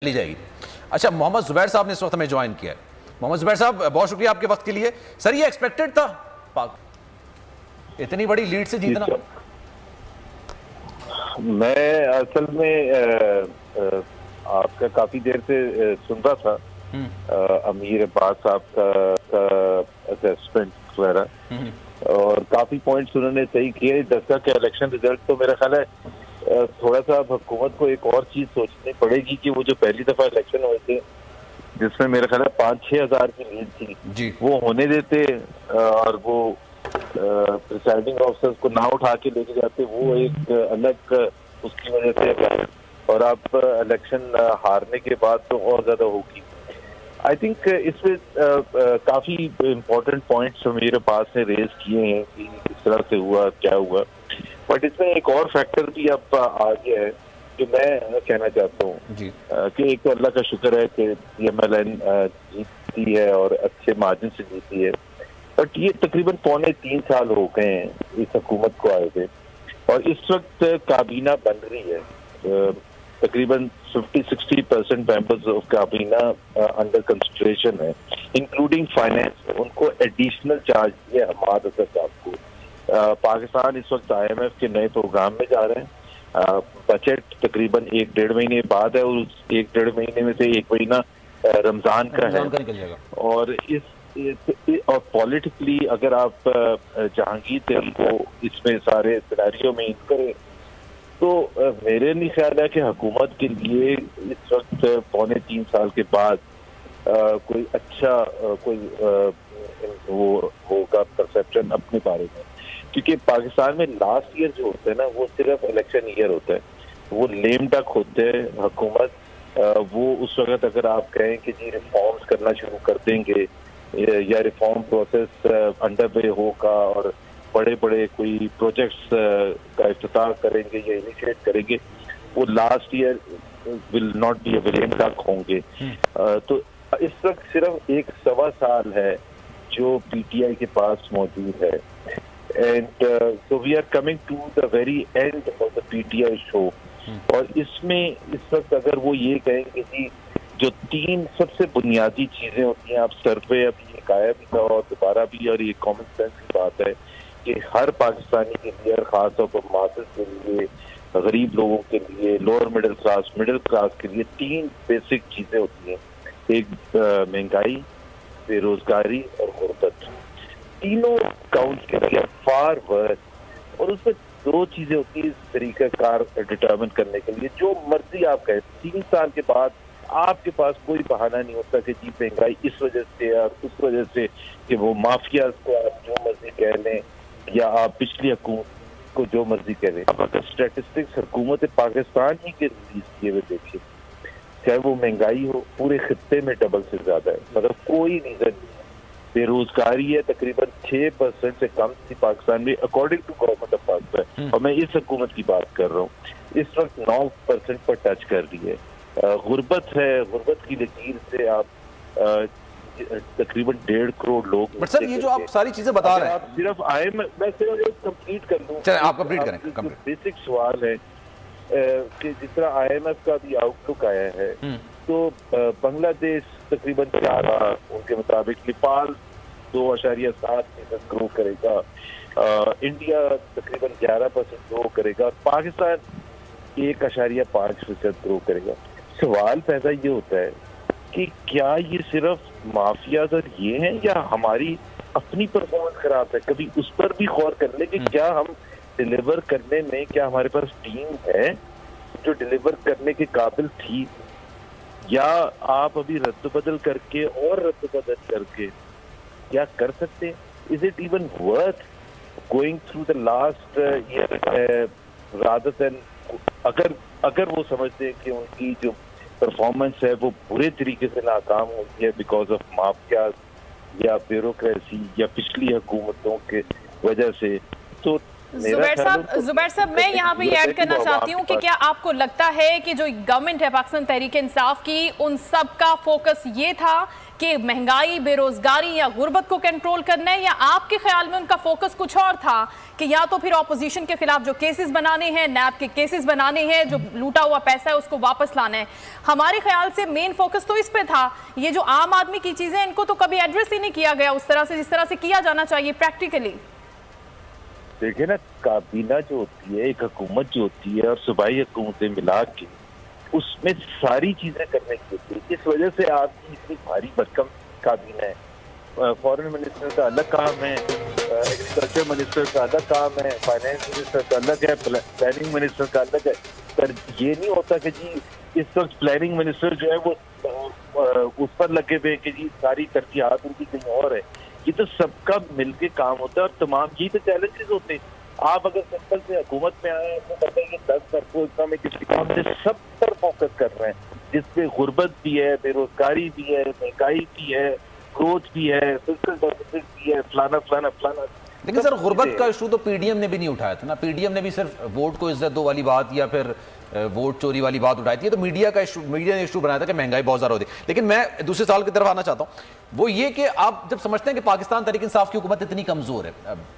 ली जाएगी। अच्छा, मोहम्मद जुबैर साहब ने इस वक्त हमें ज्वाइन किया है। मोहम्मद जुबैर साहब, बहुत शुक्रिया आपके वक्त के लिए। सर, ये एक्सपेक्टेड था पाक इतनी बड़ी लीड से जीतना? मैं असल में आपका काफी देर से सुन रहा था अमीर अब्बास साहब का असेसमेंट वगैरह, और काफी पॉइंट्स उन्होंने सही किए। दस्का के इलेक्शन रिजल्ट तो मेरा ख्याल है थोड़ा सा हुकूमत को एक और चीज सोचनी पड़ेगी कि वो जो पहली दफा इलेक्शन हुए थे जिसमें मेरा ख्याल है 5-6 हजार की लीड थी, वो होने देते और वो प्रिसाइडिंग ऑफिसर्स को ना उठा के लेके जाते, वो एक अलग उसकी वजह से, और अब इलेक्शन हारने के बाद तो और ज्यादा होगी। आई थिंक इसमें काफी इम्पोर्टेंट पॉइंट्स मेरे पास ने रेज किए हैं कि किस तरह से हुआ, क्या हुआ, बट इसमें एक और फैक्टर भी अब आ गया है जो मैं कहना चाहता हूँ कि एक तो अल्लाह का शुक्र है कि PMLN जीतती है और अच्छे मार्जिन से जीती है, बट ये तकरीबन 3.25 साल हो गए हैं इस हुकूमत को आए थे, और इस वक्त काबीना बन रही है। तकरीबन 50-60% मेंबर्स ऑफ काबीना अंडर कंसिडरेशन है, इंक्लूडिंग फाइनेंस। उनको एडिशनल चार्ज दिया हमाद अजहर साहब को। पाकिस्तान इस वक्त IMF के नए प्रोग्राम में जा रहे हैं। बजट तकरीबन 1-1.5 महीने बाद है, और उस 1-1.5 महीने में से 1 महीना रमजान का है, और और पॉलिटिकली अगर आप जहांगीर तेल को इसमें सारे सिनेरियो में इन करें तो मेरे नहीं ख्याल है कि हुकूमत के लिए इस वक्त 3.25 साल के बाद कोई अच्छा कोई वो होगा परसेप्शन अपने बारे में, क्योंकि पाकिस्तान में लास्ट ईयर जो होता है ना वो सिर्फ इलेक्शन ईयर होता है, वो लेम डक होते हैं हुकूमत। वो उस वक्त अगर आप कहें कि जी रिफॉर्म्स करना शुरू कर देंगे या रिफॉर्म प्रोसेस अंडर वे होगा और बड़े बड़े कोई प्रोजेक्ट्स का इफ्तिताह करेंगे या इनिशिएट करेंगे, वो last year will not be a lame duck होंगे। तो इस वक्त सिर्फ 1-1.25 साल है जो PTI के पास मौजूद है, and so we are coming to the very end of the PTI show. और इसमें इस वक्त अगर वो ये कहेंगे कि जो 3 सबसे बुनियादी चीजें होती हैं, आप सर्वे अभी एक आया भी था और दोबारा भी, और ये कॉमन सेंस की बात है कि हर पाकिस्तानी के लिए, खासतौर पर मासेस के लिए, गरीब लोगों के लिए, लोअर मिडिल क्लास के लिए 3 बेसिक चीजें होती हैं। एक महंगाई, बेरोजगारी और गुर्बत। तीनों काउंट के लिए फार वर्स, और उसमें 2 चीजें होती है इस तरीका कार डिटर्मिन करने के लिए। जो मर्जी आप कहें, 3 साल के बाद आपके पास कोई बहाना नहीं होता कि जी महंगाई इस वजह से और उस वजह से, कि वो माफिया को आप जो मर्जी कह लें या आप पिछली हुकूमत को जो मर्जी कह लें। अब अगर स्टैटिस्टिक्स हुकूमत पाकिस्तान ही के रिलीज किए हुए देखिए, चाहे वो महंगाई हो पूरे खित्ते में डबल से ज्यादा है, मतलब कोई रीजन नहीं। बेरोजगारी है तकरीबन 6% से कम थी पाकिस्तान में according to government of Pakistan, और मैं इस हुकूमत की बात कर रहा हूँ, इस वक्त 9% पर टच कर रही है। गुर्बत है, गुर्बत की लकीर से आप तकरीबन 1.5 करोड़ लोग। बट सर, ये जो आप सारी चीजें बता रहे हैं, आप सिर्फ मैं सिर्फ एक कंप्लीट कर दूं। चलिए आप कंप्लीट करें। बेसिक सवाल है कि जिस तरह IMF का भी आउटलुक आया है, तो बांग्लादेश तकरीबन 11, उनके मुताबिक नेपाल 2.7% ग्रो करेगा, इंडिया तकरीबन 11% ग्रो करेगा, और पाकिस्तान 1.5% ग्रो करेगा। सवाल पैदा ये होता है कि क्या ये सिर्फ माफियाज और ये हैं या हमारी अपनी परफॉर्मेंस खराब है? कभी उस पर भी गौर कर ले कि क्या हम डिलीवर करने में, क्या हमारे पास टीम है जो डिलीवर करने के काबिल थी, या आप अभी रद्द बदल करके और रद्द बदल करके क्या कर सकते हैं? Is it even worth going through the last year rather than, अगर वो समझते हैं कि उनकी जो परफॉर्मेंस है वो बुरे तरीके से नाकाम होती है बिकॉज ऑफ माफिया या ब्यूरोक्रेसी या पिछली हुकूमतों के वजह से, तो जुबैर साहब मैं यहाँ पे ऐड करना चाहती हूँ कि क्या आपको लगता है कि जो गवर्नमेंट है पाकिस्तान तहरीक इंसाफ की, उन सब का फोकस ये था कि महंगाई, बेरोजगारी या गुर्बत को कंट्रोल करना है, या आपके ख्याल में उनका फोकस कुछ और था कि या तो फिर ऑपोजिशन के खिलाफ जो केसेस बनाने हैं, नैब के केसेस बनाने हैं, जो लूटा हुआ पैसा है उसको वापस लाना है? हमारे ख्याल से मेन फोकस तो इस पे था। ये जो आम आदमी की चीजें, इनको तो कभी एड्रेस ही नहीं किया गया उस तरह से जिस तरह से किया जाना चाहिए प्रैक्टिकली। देखिए ना, काबीना जो होती है, एक हुकूमत जो होती है और सूबाई हुकूमतें मिला के उसमें सारी चीजें करने की होती है। इस वजह से आपकी इतनी भारी भरकम काबीना है। फॉरेन मिनिस्टर का अलग काम है, एग्रीकल्चर मिनिस्टर का अलग काम है, फाइनेंस मिनिस्टर का अलग है, प्लानिंग मिनिस्टर का अलग है। पर ये नहीं होता कि जी इस वक्त प्लानिंग मिनिस्टर जो है वो उस पर लगे हुए कि जी सारी तरजीहात उनकी कहीं और है। ये तो सबका मिलके काम होता है और तमाम यही तो चैलेंजेस होते हैं। आप अगर सिंपल से हुकूमत में आए, आपको पता है कि 10 में किसी काम से सब पर फोकस कर रहे हैं, जिसपे गुर्बत भी है, बेरोजगारी भी है, महंगाई भी है, ग्रोथ भी है, फिस्कल डेफिसिट भी है, फलाना फलाना फलाना। लेकिन सर, गुर्बत का इशू तो पीडीएम ने भी नहीं उठाया था ना। पीडीएम ने भी सिर्फ वोट को इज्जत दो वाली बात या फिर वोट चोरी वाली बात उठाई थी। ये तो मीडिया का इशू, मीडिया ने इशू बनाया था कि महंगाई बहुत ज्यादा होती है। लेकिन मैं दूसरे सवाल की तरफ आना चाहता हूं, वो ये कि आप जब समझते हैं कि पाकिस्तान तहरीक इंसाफ की हुकूमत इतनी कमजोर है,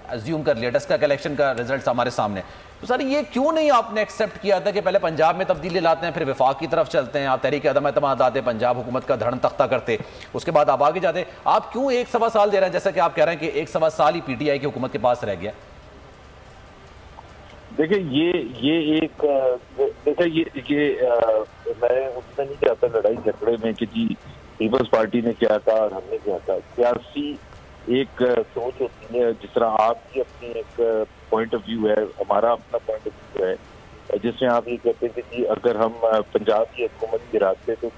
अज्यूम कर लिया डस्का का इलेक्शन का रिजल्ट हमारे सामने, तो सर ये क्यों नहीं आपने एक्सेप्ट किया था कि पहले पंजाब में तब्दीली लाते हैं, फिर वफाक की तरफ चलते हैं, आप तहरीक अदम एतमाद आते, पंजाब हुकूमत का धड़न तख्ता करते, उसके बाद आप आगे जाते? आप क्यों 1 सवा साल दे रहे हैं, जैसा कि आप कह रहे हैं कि 1 सवा साल ही पीटीआई की हुकूमत के पास रह गया? देखिए ये एक मैं उसमें नहीं चाहता लड़ाई झगड़े में कि जी पीपल्स पार्टी ने क्या कहा और हमने क्या कहा। सियासी एक सोच होती है, जिस तरह आपकी अपनी एक पॉइंट ऑफ व्यू है, हमारा अपना पॉइंट ऑफ व्यू है, जिसमें आप ये कहते हैं कि जी अगर हम पंजाब की हुकूमत गिराते तो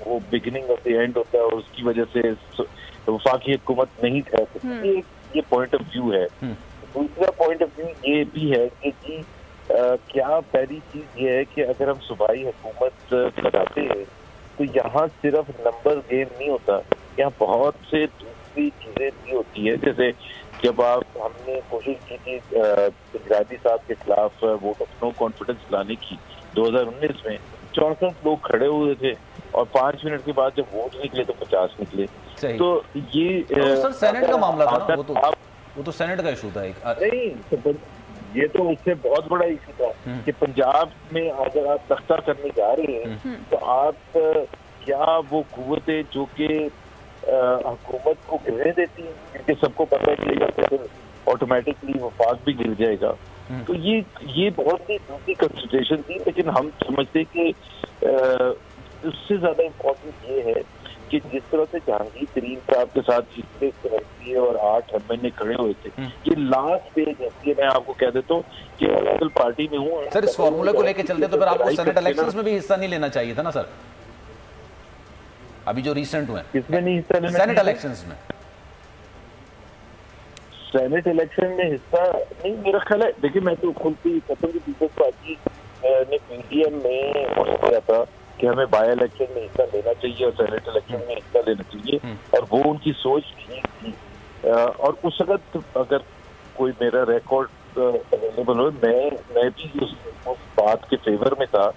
वो बिगिनिंग ऑफ द एंड होता है और उसकी वजह से वफाकी हुकूमत नहीं ठहर सकती। ये पॉइंट ऑफ व्यू है। दूसरा पॉइंट ऑफ व्यू ये भी है कि जी क्या पहली चीज ये है कि अगर हम सूबाई हुकूमत लगाते हैं तो यहाँ सिर्फ नंबर गेम नहीं होता, यहाँ बहुत से दूसरी चीजें भी होती है। जैसे जब हमने कोशिश की थी पंजाबी साहब के खिलाफ वोट ऑफ नो कॉन्फिडेंस लाने की 2019 में, 64 लोग खड़े हुए थे और 5 मिनट के बाद जब वोट निकले तो 50 निकले। तो ये सर सेनेट का मामला था ना, वो तो सेनेट का इशू था एक। नहीं, ये तो उससे बहुत बड़ा इशू था कि पंजाब में अगर आप तख्ता करने जा रहे हैं तो आप क्या वो कुव्वतें जो कि हुकूमत को गिरने देती हैं, क्योंकि सबको पता चलेगा कि फिर ऑटोमेटिकली वफाक भी गिर जाएगा। तो ये बहुत ही दूसरी कंसिडरेशन थी। लेकिन हम समझते कि उससे ज्यादा इम्पोर्टेंट ये है कि जिस तरह से जहांगीर तरीन साहब के साथ जितने और 8 महीने खड़े हुए थे, ये लास्ट पेज है। ये मैं आपको कह देता हूँ कि पॉलिटिकल पार्टी में हूँ सर। इस फॉर्मूले को लेके चलते तो फिर आपको सेनेट इलेक्शंस में भी हिस्सा नहीं लेना चाहिए था ना सर, अभी जो रिसेंट हुए। किसमें नहीं हिस्सा लेना? सेनेट इलेक्शंस में। सेनेट इलेक्शन में हिस्सा नहीं, मेरा ख्याल है। देखिए मैं तो खुद भी खत्म की पीपल्स पार्टी ने पीडीएम में किया था कि हमें बाय इलेक्शन में हिस्सा लेना चाहिए और सेनेट इलेक्शन में हिस्सा लेना चाहिए, और वो उनकी सोच ठीक थी। और उस वक्त अगर कोई मेरा रिकॉर्ड अवेलेबल हो, मैं भी उस बात के फेवर में था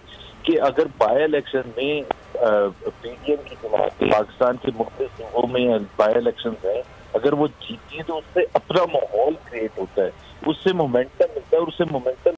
कि अगर बाय इलेक्शन में पीडीएम की जमात पाकिस्तान के मुख्तलिफ सूबों में बाय इलेक्शन है, अगर वो जीती है तो उससे अपना माहौल क्रिएट होता है, उससे मोमेंटम मिलता है और उससे मोमेंटम